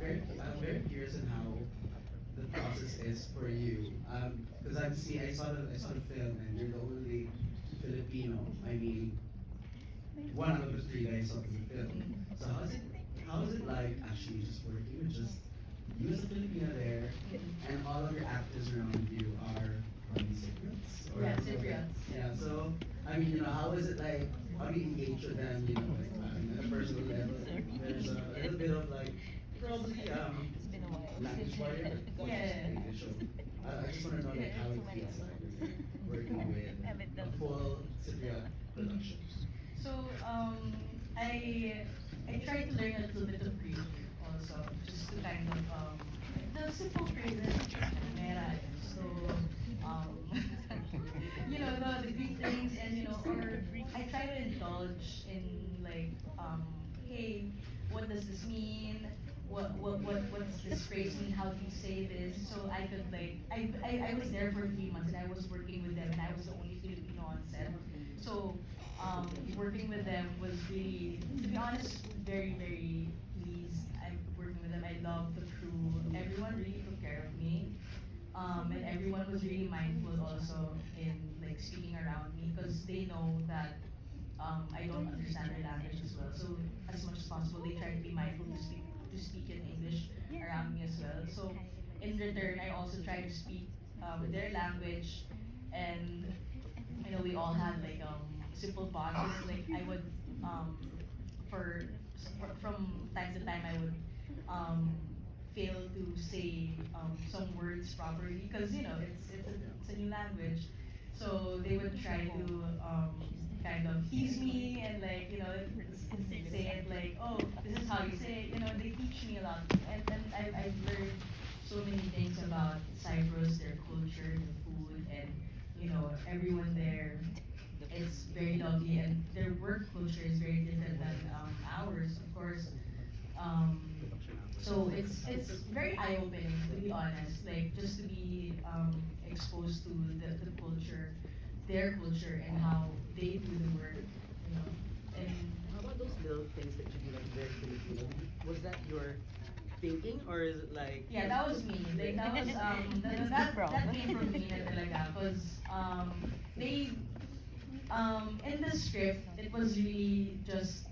I'm very curious on how the process is for you. Because I saw the film, and you're the only Filipino. I mean, one out of the three that I saw in the film. So how is it like actually just working with just you as a Filipino there, and all of your actors around you are probably Cypriots? Or, Yeah, Cypriots. Yeah. So I mean, how is it like? How do you engage with them? Like, at a personal level. There's a little bit of like probably language barrier. Yeah. So I just want to know like how it feels like working with a full Cypriot production. So I tried to learn a little bit of Greek also, just to kind of the simple phrases, mera. So um, the Greek things, and or I try to indulge in like hey, what does this mean? What does this phrase mean? How do you say this? So I could like I was there for 3 months, and I was working with them, and I was the only Filipino on set. So working with them was really, to be honest, very very pleased. I'm working with them. I love the crew. Everyone really took care of me. And everyone was really mindful also in like speaking around me, because they know that I don't understand their language as well. So as much as possible, they try to be mindful to speak in English around me as well. So in return, I also try to speak their language, and we all had like simple bonds. Like I would for from time to time I would fail to say some words properly, because it's a new language. So they would try to kind of tease me, and like say it like, oh, this is how you say it. They teach me a lot, and I've learned so many things about Cyprus, their culture, the food, and everyone there. It's very lovely, and their work culture is very different than ours, of course. Um, so it's very eye opening, to be honest. Like just to be exposed to the culture, their culture, and how they do the work. And How about those little things that you do like very Filipino? Was that your thinking, or is it like yeah, that was me. Like that was that came from me na talaga, because they in the script it was really just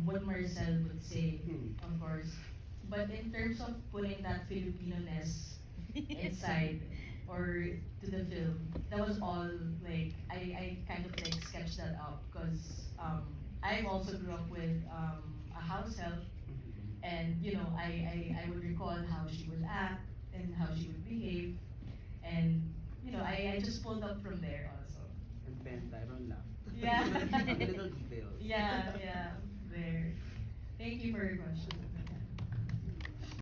what Marcel would say, of course. But in terms of putting that Filipino-ness inside or to the film, that was all like I kind of like sketched that out, because I also grew up with a house help, and I would recall how she would act and how she would behave, and I just pulled up from there also. and Ben Tyron laughed? Yeah. Little details. Yeah, there. Thank you for your question.